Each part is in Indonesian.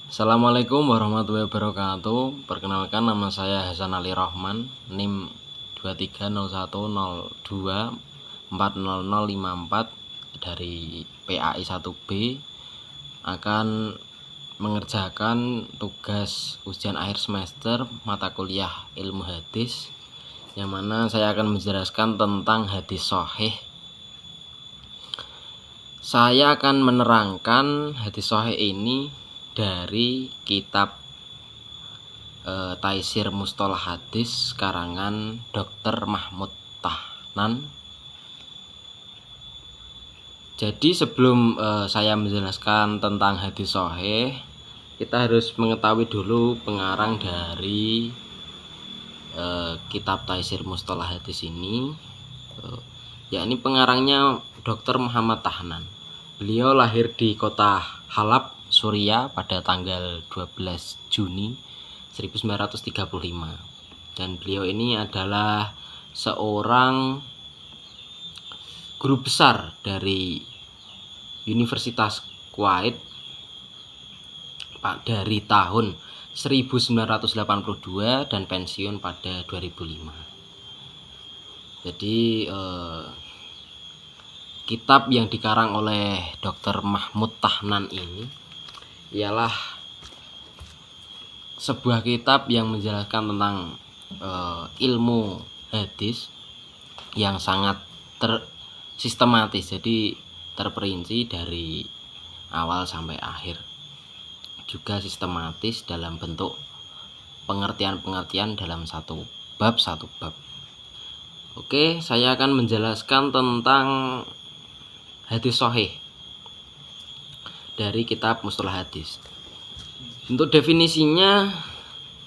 Assalamualaikum warahmatullahi wabarakatuh. Perkenalkan, nama saya Hasan Ali Rahman, NIM 230102400054 dari PAI 1B, akan mengerjakan tugas ujian akhir semester mata kuliah ilmu hadis, yang mana saya akan menjelaskan tentang hadis sahih. Saya akan menerangkan hadis sahih ini dari kitab Taisir Mustalah Hadis karangan Dr. Mahmud Tahnan. Jadi sebelum saya menjelaskan tentang hadis sahih, kita harus mengetahui dulu pengarang dari kitab Taisir Mustalah Hadis ini, yakni pengarangnya Dr. Muhammad Tahnan. Beliau lahir di kota Halab, Suriah pada tanggal 12 Juni 1935. Dan beliau ini adalah seorang guru besar dari Universitas Kuwait dari tahun 1982 dan pensiun pada 2005. Jadi kitab yang dikarang oleh Dr. Mahmud Tahnan ini ialah sebuah kitab yang menjelaskan tentang ilmu hadis yang sangat sistematis, jadi terperinci dari awal sampai akhir, juga sistematis dalam bentuk pengertian-pengertian dalam satu bab. Oke, saya akan menjelaskan tentang hadis sahih dari kitab Mustalah Hadis. Untuk definisinya,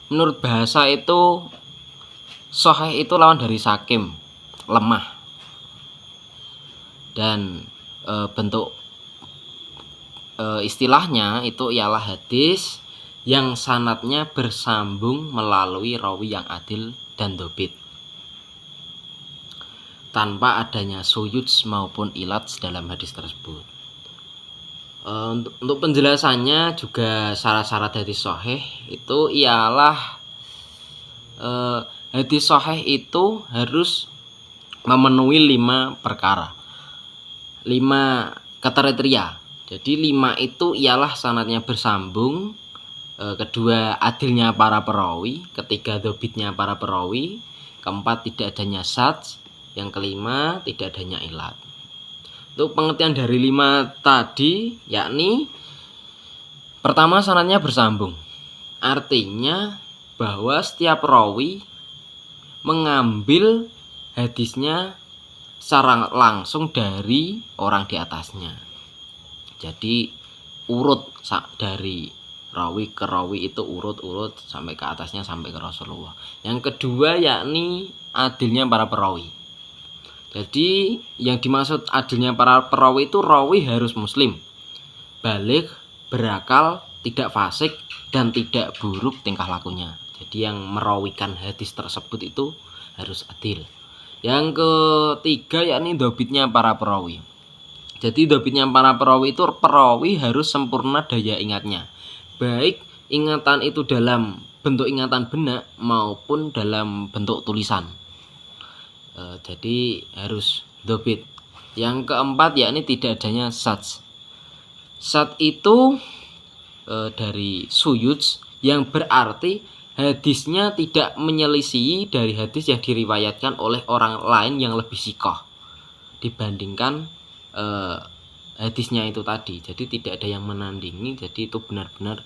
menurut bahasa itu sahih itu lawan dari sakim, lemah. Dan bentuk istilahnya itu ialah hadis yang sanadnya bersambung melalui rawi yang adil dan dobit, tanpa adanya suyuds maupun ilat dalam hadis tersebut. Untuk penjelasannya juga, syarat-syarat hadis sahih itu ialah hadis sahih itu harus memenuhi 5 perkara, 5 kriteria. Jadi 5 itu ialah sanadnya bersambung, kedua adilnya para perawi, ketiga dobitnya para perawi, keempat tidak adanya syadz, yang kelima tidak adanya ilat. Untuk pengertian dari 5 tadi, yakni pertama, sanadnya bersambung, artinya bahwa setiap rawi mengambil hadisnya secara langsung dari orang di atasnya. Jadi urut dari rawi ke rawi itu urut sampai ke atasnya, sampai ke Rasulullah. Yang kedua yakni adilnya para perawi. Jadi yang dimaksud adilnya para perawi itu rawi harus muslim, baligh, berakal, tidak fasik, dan tidak buruk tingkah lakunya. Jadi yang merawikan hadis tersebut itu harus adil. Yang ketiga yakni dobitnya para perawi. Jadi dobitnya para perawi itu perawi harus sempurna daya ingatnya, baik ingatan itu dalam bentuk ingatan benak maupun dalam bentuk tulisan. Jadi harus dobit. Yang keempat yakni tidak adanya syadz. Syadz itu dari suyuds, yang berarti hadisnya tidak menyelisihi dari hadis yang diriwayatkan oleh orang lain yang lebih sikoh dibandingkan hadisnya itu tadi. Jadi tidak ada yang menandingi, jadi itu benar-benar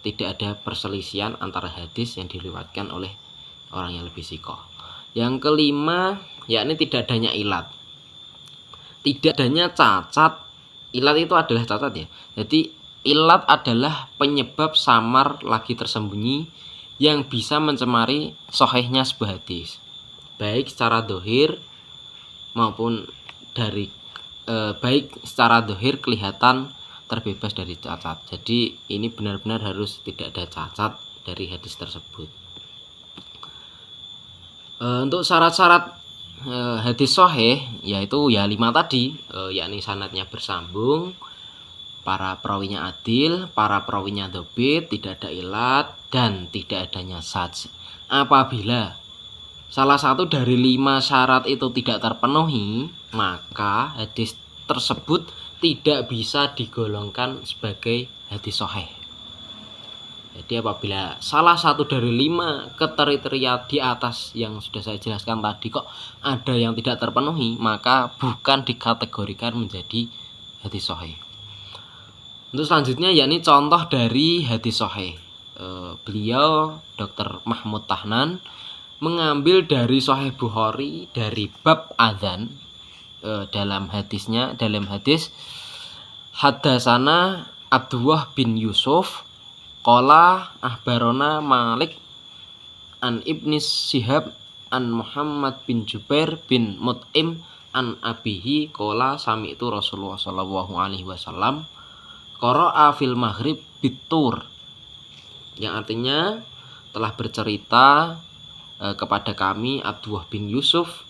tidak ada perselisihan antara hadis yang diriwayatkan oleh orang yang lebih sikoh. Yang kelima yakni tidak adanya ilat, tidak adanya cacat. Ilat itu adalah cacat ya. Jadi ilat adalah penyebab samar lagi tersembunyi yang bisa mencemari sahihnya sebuah hadis, baik secara dohir maupun dari baik secara dohir kelihatan terbebas dari cacat. Jadi ini benar-benar harus tidak ada cacat dari hadis tersebut. Untuk syarat-syarat hadis sahih yaitu ya 5 tadi, yakni sanadnya bersambung, para perawinya adil, para perawinya dhobit, tidak ada ilat, dan tidak adanya syadz. Apabila salah satu dari 5 syarat itu tidak terpenuhi, maka hadis tersebut tidak bisa digolongkan sebagai hadis sahih. Jadi apabila salah satu dari 5 kriteria di atas yang sudah saya jelaskan tadi kok ada yang tidak terpenuhi, maka bukan dikategorikan menjadi hadis sahih. Untuk selanjutnya yakni contoh dari hadis sahih. Beliau Dr. Mahmud Tahnan mengambil dari Sahih Bukhari dari bab adzan, dalam hadis Haddatsana Abdullah bin Yusuf qala ahbarona Malik an Ibnu Syihab an Muhammad bin Jubair bin Mut'im an abihi qala sami'tu Rasulullah sallallahu alaihi wasallam qara'a fil maghrib bitur, yang artinya telah bercerita kepada kami Abdullah bin Yusuf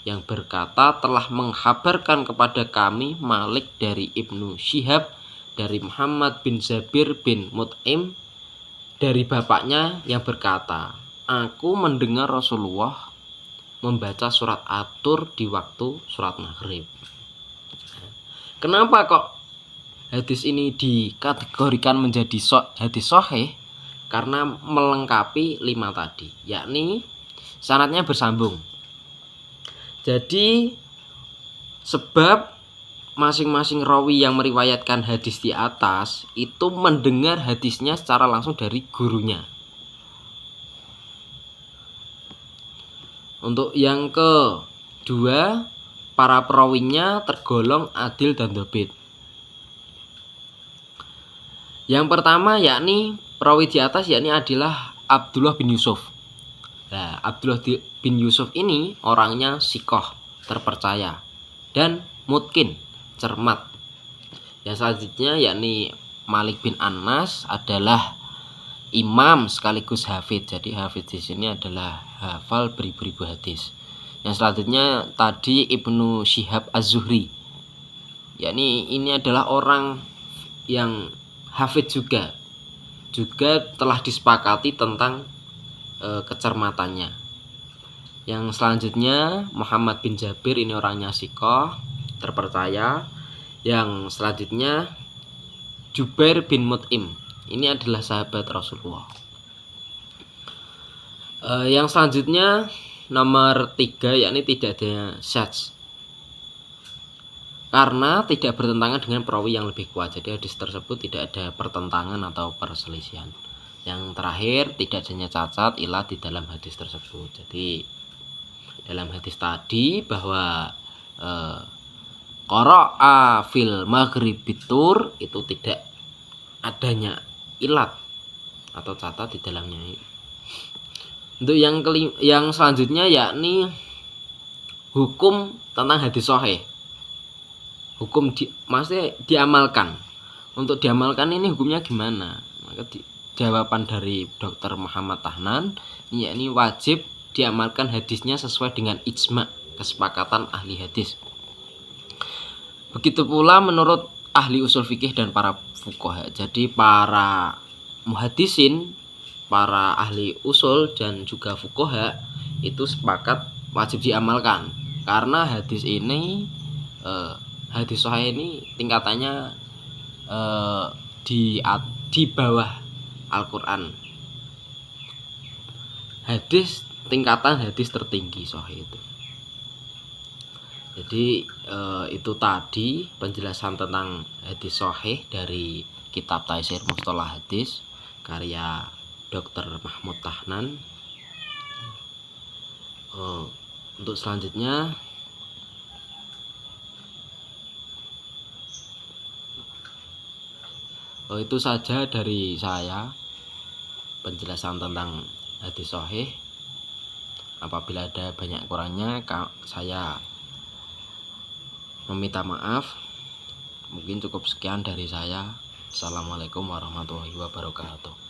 yang berkata telah menghabarkan kepada kami Malik dari Ibnu Syihab dari Muhammad bin Zabir bin Mut'im dari bapaknya yang berkata, aku mendengar Rasulullah membaca surat At-Tur di waktu surat maghrib. Kenapa kok hadis ini dikategorikan menjadi hadis sahih? Karena melengkapi 5 tadi, yakni sanadnya bersambung. Jadi sebab masing-masing rawi yang meriwayatkan hadis di atas itu mendengar hadisnya secara langsung dari gurunya. Untuk yang kedua, para perawinya tergolong adil dan dhobit. Yang pertama yakni perawi di atas yakni adalah Abdullah bin Yusuf. Nah, Abdullah bin Yusuf ini orangnya sikoh, terpercaya, dan mutkin, cermat. Yang selanjutnya yakni Malik bin Anas adalah imam sekaligus hafid. Jadi hafid di sini adalah hafal beribu-ribu hadis. Yang selanjutnya tadi Ibnu Syihab Az-Zuhri. Yakni ini adalah orang yang hafid juga telah disepakati tentang kecermatannya. Yang selanjutnya Muhammad bin Jabir, ini orangnya sikoh, terpercaya. Yang selanjutnya Jubair bin Mut'im, ini adalah sahabat Rasulullah. Yang selanjutnya nomor 3 yakni tidak ada syadz, karena tidak bertentangan dengan perawi yang lebih kuat. Jadi hadis tersebut tidak ada pertentangan atau perselisihan. Yang terakhir tidak adanya cacat ilah di dalam hadis tersebut. Jadi dalam hadis tadi bahwa qara'a fil maghrib bitur itu tidak adanya ilat atau catat di dalamnya. Untuk yang selanjutnya yakni hukum tentang hadis sahih. Hukum maksudnya diamalkan. Untuk diamalkan ini hukumnya gimana? Maka jawaban dari Dr. Muhammad Tahnan yakni wajib diamalkan hadisnya sesuai dengan ijma', kesepakatan ahli hadis. Begitu pula menurut ahli usul fikih dan para fuqaha. Jadi para muhaddisin, para ahli usul dan juga fuqaha itu sepakat wajib diamalkan, karena hadis ini hadis sahih ini tingkatannya di bawah Al-Quran. Tingkatan hadis tertinggi sahih itu. Jadi itu tadi penjelasan tentang hadis sahih dari kitab Taisir Mustalah Hadis karya Dr. Mahmud Tahnan. Untuk selanjutnya itu saja dari saya penjelasan tentang hadis sahih. Apabila ada banyak kurangnya saya meminta maaf. Mungkin cukup sekian dari saya. Assalamualaikum warahmatullahi wabarakatuh.